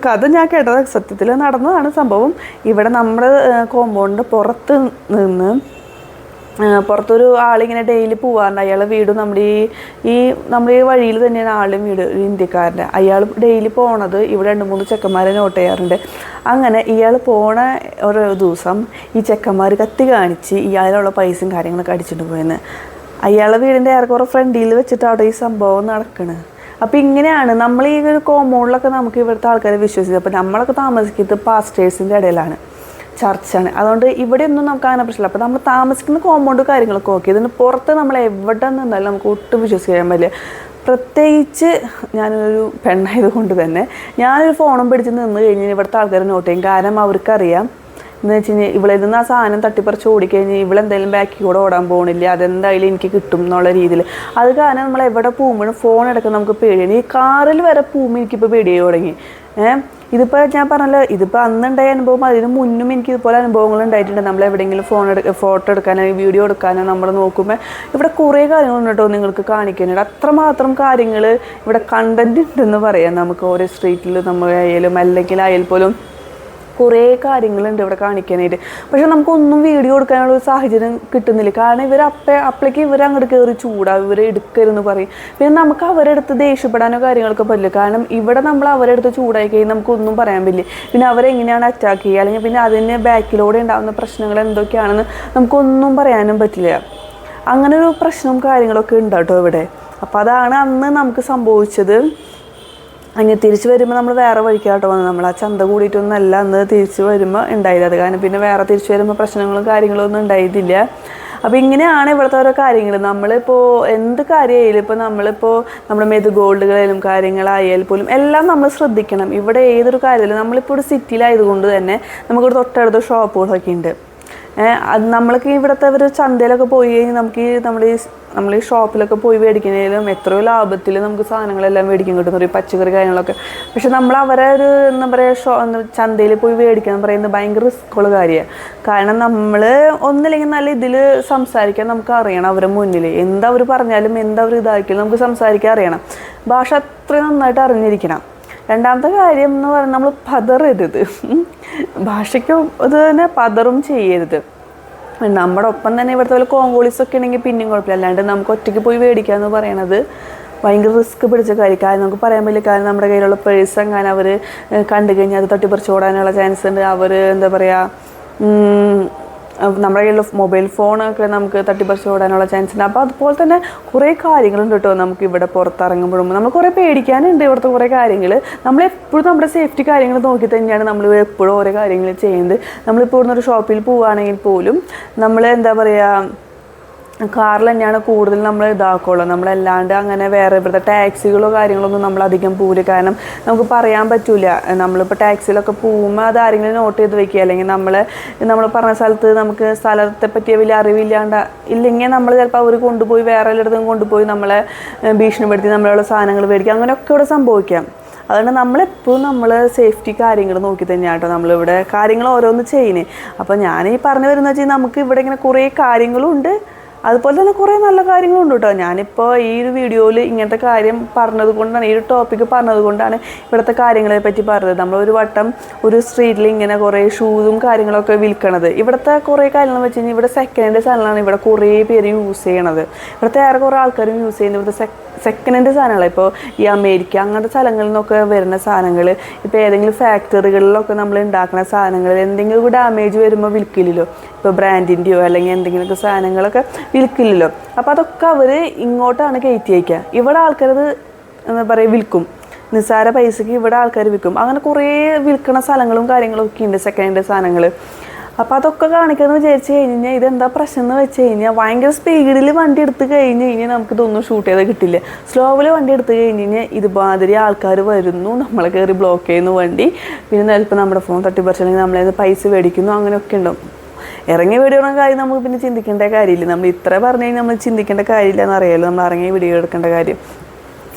കഥ ഞാൻ കേട്ടത് സത്യത്തിൽ നടന്നതാണ് സംഭവം. ഇവിടെ നമ്മുടെ കോമ്പൗണ്ടിൻ്റെ പുറത്തൊരു ആളിങ്ങനെ ഡെയിലി പോവാറുണ്ട്. അയാളെ വീടും നമ്മുടെ ഈ വഴിയിൽ തന്നെയാണ് ആളും വീട്, ഒരു ഇന്ത്യക്കാരൻ്റെ. അയാൾ ഡെയിലി പോണത് ഇവിടെ 2-3 ചെക്കന്മാരെ നോട്ട് ചെയ്യാറുണ്ട്. അങ്ങനെ ഇയാൾ പോണ ഒരു ദിവസം ഈ ചെക്കന്മാർ കത്തി കാണിച്ച് ഇയാളുള്ള പൈസയും കാര്യങ്ങളൊക്കെ അടിച്ചിട്ട് പോയെന്ന്. അയാളുടെ വീടിൻ്റെ ഏറെക്കുറെ ഫ്രണ്ടിൽ വെച്ചിട്ട് അവിടെ ഈ സംഭവം നടക്കണ്. അപ്പോൾ ഇങ്ങനെയാണ് നമ്മൾ ഈ ഒരു കോമ്പൗണ്ടിലൊക്കെ നമുക്ക് ഇവിടുത്തെ ആൾക്കാരെ വിശ്വസിച്ചത്. അപ്പോൾ നമ്മളൊക്കെ താമസിക്കുന്നത് പാസ്റ്റേഴ്സിൻ്റെ ഇടയിലാണ്, ചർച്ചാണ്. അതുകൊണ്ട് ഇവിടെയൊന്നും നമുക്ക് അങ്ങനെ പ്രശ്നമില്ല. അപ്പോൾ നമ്മൾ താമസിക്കുന്ന കോമ്പൗണ്ട് കാര്യങ്ങളൊക്കെ ഓക്കെ. ഇതിന് പുറത്ത് നമ്മൾ എവിടെ നിന്നാലും നമുക്ക് ഒട്ടും വിശ്വസിക്കാൻ പറ്റില്ല. പ്രത്യേകിച്ച് ഞാനൊരു പെണ്ണായത് കൊണ്ട് തന്നെ ഞാനൊരു ഫോണും പിടിച്ച് നിന്ന് കഴിഞ്ഞാൽ ഇവിടുത്തെ ആൾക്കാർ നോട്ട് ചെയ്യും. കാരണം അവർക്കറിയാം എന്ന് വെച്ച് കഴിഞ്ഞാൽ ഇവിടെ നിന്ന് ആ സാധനം തട്ടിപ്പറിച്ച് ഓടിക്കഴിഞ്ഞാൽ ഇവളെന്തായാലും ബാക്കിൽ കൂടെ ഓടാൻ പോകണില്ല, അതെന്തായാലും എനിക്ക് കിട്ടും എന്നുള്ള രീതിയിൽ. അത് കാരണം നമ്മൾ എവിടെ പോകുമ്പോഴും ഫോൺ എടുക്കാൻ നമുക്ക് പേടിയാണ്. ഈ കാറിൽ വരെ പോകുമ്പോൾ എനിക്കിപ്പോൾ പേടിയായി തുടങ്ങി. ഇതിപ്പോൾ ഞാൻ പറഞ്ഞല്ലോ, ഇതിപ്പോൾ അന്നുണ്ടായ അനുഭവം അതിന് മുന്നും എനിക്ക് ഇതുപോലെ അനുഭവങ്ങൾ ഉണ്ടായിട്ടുണ്ട്. നമ്മൾ എവിടെയെങ്കിലും ഫോട്ടോ എടുക്കാനോ വീഡിയോ എടുക്കാനോ നമ്മൾ നോക്കുമ്പോൾ ഇവിടെ കുറേ കാര്യങ്ങളുണ്ട് കേട്ടോ നിങ്ങൾക്ക് കാണിക്കാനായിട്ട്. അത്രമാത്രം കാര്യങ്ങൾ ഇവിടെ കണ്ടൻറ് ഉണ്ടെന്ന് പറയാം നമുക്ക്. ഓരോ സ്ട്രീറ്റിൽ നമ്മൾ ആയാലും അല്ലെങ്കിൽ ആയാൽ പോലും കുറേ കാര്യങ്ങളുണ്ട് ഇവിടെ കാണിക്കാനായിട്ട്. പക്ഷെ നമുക്കൊന്നും വീഡിയോ എടുക്കാനുള്ള ഒരു സാഹചര്യം കിട്ടുന്നില്ല. കാരണം അപ്പോഴേക്ക് അങ്ങോട്ട് കയറി ചൂടാവും, ഇവർ എടുക്കരുതെന്ന് പറയും. പിന്നെ നമുക്ക് അവരെടുത്ത് ദേഷ്യപ്പെടാനോ കാര്യങ്ങളൊക്കെ പറ്റില്ല. കാരണം ഇവിടെ നമ്മൾ അവരെടുത്ത് ചൂടായി കഴിഞ്ഞാൽ നമുക്കൊന്നും പറയാൻ പറ്റില്ല. പിന്നെ അവരെങ്ങനെയാണ് അറ്റാക്ക് ചെയ്യുക, അല്ലെങ്കിൽ പിന്നെ അതിന് ബാക്കിലൂടെ ഉണ്ടാകുന്ന പ്രശ്നങ്ങൾ എന്തൊക്കെയാണെന്ന് നമുക്കൊന്നും പറയാനും പറ്റില്ല. അങ്ങനെ ഒരു പ്രശ്നവും കാര്യങ്ങളൊക്കെ ഉണ്ട് കേട്ടോ ഇവിടെ. അപ്പോൾ അതാണ് അന്ന് നമുക്ക് സംഭവിച്ചത്. അങ്ങനെ തിരിച്ച് വരുമ്പോൾ നമ്മൾ വേറെ വഴിക്കാട്ടോ വന്നത്. നമ്മൾ ആ ചന്ത കൂടിയിട്ടൊന്നല്ല അന്ന് തിരിച്ച് വരുമ്പോൾ ഉണ്ടായത്. അത് കാരണം പിന്നെ വേറെ തിരിച്ച് വരുമ്പോൾ പ്രശ്നങ്ങളും കാര്യങ്ങളും ഒന്നും ഉണ്ടായിട്ടില്ല. അപ്പോൾ ഇങ്ങനെയാണ് ഇവിടുത്തെ ഓരോ കാര്യങ്ങൾ. നമ്മളിപ്പോൾ എന്ത് കാര്യമായാലും ഇപ്പോൾ നമ്മുടെ മെത് ഗോൾഡുകളായാലും കാര്യങ്ങളായാലും പോലും എല്ലാം നമ്മൾ ശ്രദ്ധിക്കണം. ഇവിടെ ഏതൊരു കാര്യമായാലും നമ്മളിപ്പോൾ ഒരു സിറ്റിയിലായതുകൊണ്ട് തന്നെ നമുക്കിവിടെ തൊട്ടടുത്ത ഷോപ്പുകളൊക്കെ ഉണ്ട്. അത് നമ്മൾക്ക് ഇവിടുത്തെ ഒരു ചന്തയിലൊക്കെ പോയി കഴിഞ്ഞാൽ നമ്മൾ ഈ ഷോപ്പിലൊക്കെ പോയി മേടിക്കുന്നതിലും എത്രയോ ലാഭത്തിൽ നമുക്ക് സാധനങ്ങളെല്ലാം മേടിക്കാൻ കിട്ടുന്നു, ഈ പച്ചക്കറി കാര്യങ്ങളൊക്കെ. പക്ഷെ നമ്മൾ അവരെ ഒരു എന്താ പറയുക ചന്തയിൽ പോയി മേടിക്കാൻ പറയുന്നത് ഭയങ്കര റിസ്ക്കുള്ള കാര്യമാണ്. കാരണം നമ്മൾ ഒന്നില്ലെങ്കിൽ നല്ല ഇതിൽ സംസാരിക്കാൻ നമുക്ക് അറിയണം. അവരെ മുന്നിൽ എന്താ അവർ പറഞ്ഞാലും എന്താ അവർ ഇതാക്കിയാലും നമുക്ക് സംസാരിക്കാൻ അറിയണം. ഭാഷ അത്രയും നന്നായിട്ട് അറിഞ്ഞിരിക്കണം. രണ്ടാമത്തെ കാര്യം എന്ന് പറഞ്ഞാൽ നമ്മൾ പതറരുത്. ഭാഷയ്ക്ക് അത് തന്നെ പതറും ചെയ്യരുത്. നമ്മുടെ ഒപ്പം തന്നെ ഇവിടുത്തെ പോലെ കോങ്കോളീസൊക്കെ ഉണ്ടെങ്കിൽ പിന്നെയും കുഴപ്പമില്ല. അല്ലാണ്ട് നമുക്ക് ഒറ്റയ്ക്ക് പോയി മേടിക്കുക എന്ന് പറയണത് ഭയങ്കര റിസ്ക് പിടിച്ച കാര്യം. കാരണം നമുക്ക് പറയാൻ പറ്റില്ല. കാരണം നമ്മുടെ കയ്യിലുള്ള പേഴ്സ് എങ്ങനെ അവർ കണ്ടു കഴിഞ്ഞാൽ അത് തട്ടിപ്പറിച്ച് ഓടാനുള്ള ചാൻസ് ഉണ്ട്. അവർ എന്താ പറയുക, നമ്മുടെ കയ്യിൽ മൊബൈൽ ഫോണൊക്കെ നമുക്ക് തട്ടിപ്പറിച്ച് ഓടാനുള്ള ചാൻസ് ഉണ്ട്. അപ്പോൾ അതുപോലെ തന്നെ കുറേ കാര്യങ്ങളുണ്ട് കേട്ടോ. നമുക്ക് ഇവിടെ പുറത്തിറങ്ങുമ്പോഴും നമ്മൾ കുറേ പേടിക്കാനുണ്ട്. ഇവിടുത്തെ കുറേ കാര്യങ്ങൾ നമ്മളെപ്പോഴും നമ്മുടെ സേഫ്റ്റി കാര്യങ്ങൾ നോക്കി തന്നെയാണ് നമ്മൾ എപ്പോഴും ഓരോ കാര്യങ്ങൾ ചെയ്യുന്നത്. നമ്മളിപ്പോൾ ഇവിടുന്നൊരു ഷോപ്പിൽ പോവുകയാണെങ്കിൽ പോലും നമ്മൾ എന്താ പറയുക, കാറിൽ തന്നെയാണ് കൂടുതൽ നമ്മൾ ഇതാക്കുള്ളൂ. നമ്മളല്ലാണ്ട് അങ്ങനെ വേറെ ഇവിടുത്തെ ടാക്സികളോ കാര്യങ്ങളൊന്നും നമ്മളധികം പോവില്ല. കാരണം നമുക്ക് പറയാൻ പറ്റില്ല. നമ്മളിപ്പോൾ ടാക്സിയിലൊക്കെ പോകുമ്പോൾ അത് ആരെങ്കിലും നോട്ട് ചെയ്ത് വെക്കുക, അല്ലെങ്കിൽ നമ്മൾ പറഞ്ഞ സ്ഥലത്ത് നമുക്ക് സ്ഥലത്തെ പറ്റിയ വലിയ ഇല്ലെങ്കിൽ നമ്മൾ ചിലപ്പോൾ അവർ കൊണ്ടുപോയി വേറെ എല്ലായിടത്തും കൊണ്ടുപോയി നമ്മളെ ഭീഷണിപ്പെടുത്തി നമ്മളുള്ള സാധനങ്ങൾ മേടിക്കുക, അങ്ങനെയൊക്കെ ഇവിടെ സംഭവിക്കാം. അതുകൊണ്ട് നമ്മളെപ്പോഴും നമ്മൾ സേഫ്റ്റി കാര്യങ്ങൾ നോക്കി തന്നെയാണ് കേട്ടോ നമ്മളിവിടെ കാര്യങ്ങൾ ഓരോന്ന് ചെയ്യുന്നത്. അപ്പോൾ ഞാൻ ഈ പറഞ്ഞു വരുന്നത് വെച്ചാൽ നമുക്ക് ഇവിടെ ഇങ്ങനെ കുറേ കാര്യങ്ങളുണ്ട്, അതുപോലെ തന്നെ കുറേ നല്ല കാര്യങ്ങളുണ്ട് കേട്ടോ. ഞാനിപ്പോൾ ഈ ഒരു വീഡിയോയിൽ ഇങ്ങനത്തെ കാര്യം പറഞ്ഞത് കൊണ്ടാണ്, ഈ ഒരു ടോപ്പിക്ക് പറഞ്ഞത് കൊണ്ടാണ് ഇവിടുത്തെ കാര്യങ്ങളെ പറ്റി പറഞ്ഞത്. നമ്മളൊരു വട്ടം ഒരു സ്ട്രീറ്റിൽ ഇങ്ങനെ കുറേ ഷൂസും കാര്യങ്ങളൊക്കെ വിൽക്കണത്. ഇവിടുത്തെ കുറേ കാര്യങ്ങൾ വെച്ച് കഴിഞ്ഞാൽ ഇവിടെ സെക്കൻഡ് ഹാൻഡ് സാധനങ്ങളാണ് ഇവിടെ കുറേ പേര് യൂസ് ചെയ്യണത്. ഇവിടുത്തെ ഏറെ കുറേ ആൾക്കാരും യൂസ് ചെയ്യുന്നത് ഇവിടുത്തെ സെക്കൻഡ് ഹാൻഡ് സാധനങ്ങൾ. ഇപ്പോൾ ഈ അമേരിക്ക അങ്ങനത്തെ സ്ഥലങ്ങളിൽ നിന്നൊക്കെ വരുന്ന സാധനങ്ങൾ, ഇപ്പോൾ ഏതെങ്കിലും ഫാക്ടറികളിലൊക്കെ നമ്മൾ ഉണ്ടാക്കുന്ന സാധനങ്ങളിൽ എന്തെങ്കിലും ഡാമേജ് വരുമ്പോൾ വിൽക്കില്ലല്ലോ. ഇപ്പോൾ ബ്രാൻഡിൻ്റെയോ അല്ലെങ്കിൽ എന്തെങ്കിലുമൊക്കെ സാധനങ്ങളൊക്കെ വിൽക്കില്ലല്ലോ. അപ്പോൾ അതൊക്കെ അവർ ഇങ്ങോട്ടാണ് കയറ്റി അയക്കുക. ഇവിടെ ആൾക്കാരത് എന്താ പറയുക വിൽക്കും, നിസ്സാര പൈസയ്ക്ക് ഇവിടെ ആൾക്കാർ വിൽക്കും. അങ്ങനെ കുറേ വിൽക്കുന്ന സ്ഥലങ്ങളും കാര്യങ്ങളൊക്കെ ഉണ്ട് സെക്കൻഡ് ഹാൻഡ് സാധനങ്ങൾ. അപ്പോൾ അതൊക്കെ കാണിക്കാമെന്ന് വിചാരിച്ച് കഴിഞ്ഞാൽ ഇതെന്താ പ്രശ്നം എന്ന് വെച്ച് കഴിഞ്ഞാൽ ഭയങ്കര സ്പീഡിൽ വണ്ടി എടുത്ത് കഴിഞ്ഞ് കഴിഞ്ഞാൽ നമുക്കിതൊന്നും ഷൂട്ട് ചെയ്താൽ കിട്ടില്ല. സ്ലോവിൽ വണ്ടി എടുത്ത് കഴിഞ്ഞ് കഴിഞ്ഞാൽ ഇതുമാതിരി ആൾക്കാർ വരുന്നു, നമ്മളെ കയറി ബ്ലോക്ക് ചെയ്യുന്നു വണ്ടി. പിന്നെ ചിലപ്പോൾ നമ്മുടെ ഫോൺ തട്ടിപ്പറിച്ചില്ലെങ്കിൽ നമ്മളത് പൈസ മേടിക്കുന്നു, അങ്ങനെയൊക്കെ ഉണ്ടാവും. ഇറങ്ങിയ വീഡിയോ എടുക്കുന്ന കാര്യം നമുക്ക് പിന്നെ ചിന്തിക്കേണ്ട കാര്യമില്ല. നമ്മൾ ഇത്ര പറഞ്ഞു കഴിഞ്ഞാൽ നമ്മൾ ചിന്തിക്കേണ്ട കാര്യമില്ല എന്നറിയാമല്ലോ നമ്മൾ ഇറങ്ങിയ വീഡിയോ എടുക്കേണ്ട കാര്യം.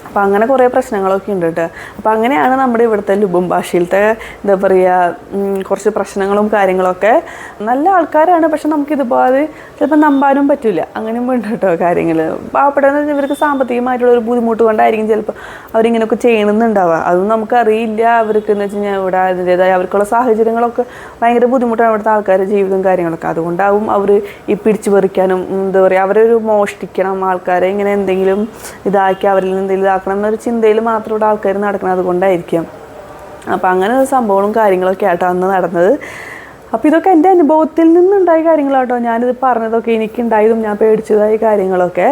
അപ്പോൾ അങ്ങനെ കുറേ പ്രശ്നങ്ങളൊക്കെ ഉണ്ട് കേട്ടോ. അപ്പോൾ അങ്ങനെയാണ് നമ്മുടെ ഇവിടുത്തെ ലുബുംബാഷിയിലത്തെ എന്താ പറയുക കുറച്ച് പ്രശ്നങ്ങളും കാര്യങ്ങളൊക്കെ. നല്ല ആൾക്കാരാണ്, പക്ഷെ നമുക്കിതുപോലെ ചിലപ്പോൾ നമ്പാനും പറ്റില്ല. അങ്ങനെയും ഉണ്ട് കേട്ടോ കാര്യങ്ങൾ. പാവപ്പെട്ടെന്ന് ഇവർക്ക് സാമ്പത്തികമായിട്ടുള്ളൊരു ബുദ്ധിമുട്ട് കൊണ്ടായിരിക്കും ചിലപ്പോൾ അവരിങ്ങനെയൊക്കെ ചെയ്യണമെന്നുണ്ടാവുക. അതൊന്നും നമുക്കറിയില്ല. അവർക്ക് എന്ന് വെച്ച് കഴിഞ്ഞാൽ ഇവിടെ അതിൻ്റേതായ അവർക്കുള്ള സാഹചര്യങ്ങളൊക്കെ ഭയങ്കര ബുദ്ധിമുട്ടാണ് ഇവിടുത്തെ ആൾക്കാരുടെ ജീവിതവും കാര്യങ്ങളൊക്കെ. അതുകൊണ്ടാവും അവർ ഈ പിടിച്ചു പറിക്കാനും എന്താ പറയുക അവരൊരു മോഷ്ടിക്കണം ആൾക്കാരെ ഇങ്ങനെ എന്തെങ്കിലും ഇതാക്കി അവരിൽ നിന്ന് എന്തെങ്കിലും ഇതാക്കണം എന്നൊരു ചിന്തയിൽ മാത്രം ഇവിടെ ആൾക്കാർ നടക്കണം. അതുകൊണ്ടായിരിക്കും. അപ്പോൾ അങ്ങനെ ഒരു സംഭവങ്ങളും കാര്യങ്ങളൊക്കെ ആട്ടോ അന്ന് നടന്നത്. അപ്പോൾ ഇതൊക്കെ എൻ്റെ അനുഭവത്തിൽ നിന്നുണ്ടായ കാര്യങ്ങളാട്ടോ. ഞാനിത് പറഞ്ഞതൊക്കെ എനിക്കുണ്ടായതും ഞാൻ പേടിച്ചതായ കാര്യങ്ങളൊക്കെ.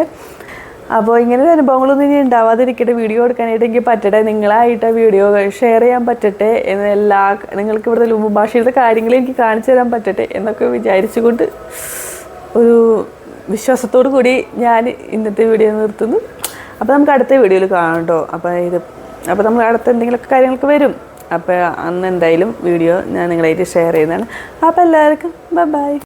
അപ്പോൾ ഇങ്ങനൊരു അനുഭവങ്ങളൊന്നും ഇനി ഉണ്ടാവാതിരിക്കട്ടെ, വീഡിയോ എടുക്കാനായിട്ട് എനിക്ക് പറ്റട്ടെ, നിങ്ങളായിട്ട് വീഡിയോ ഷെയർ ചെയ്യാൻ പറ്റട്ടെ എന്ന് നിങ്ങൾക്ക് ഇവിടുത്തെ ലുമ്പു ഭാഷയിലത്തെ കാര്യങ്ങൾ എനിക്ക് കാണിച്ചു തരാൻ പറ്റട്ടെ എന്നൊക്കെ വിചാരിച്ചുകൊണ്ട് ഒരു വിശ്വാസത്തോടു കൂടി ഞാൻ ഇന്നത്തെ വീഡിയോ നിർത്തുന്നു. അപ്പോൾ നമുക്ക് അടുത്ത വീഡിയോയിൽ കാണാം കേട്ടോ. അപ്പോൾ നമ്മൾ അടുത്ത എന്തെങ്കിലുമൊക്കെ കാര്യങ്ങളൊക്കെ വരും. അപ്പോൾ അന്ന് എന്തായാലും വീഡിയോ ഞാൻ നിങ്ങളായിട്ട് ഷെയർ ചെയ്യുന്നതാണ്. അപ്പോൾ എല്ലാവർക്കും ബൈ.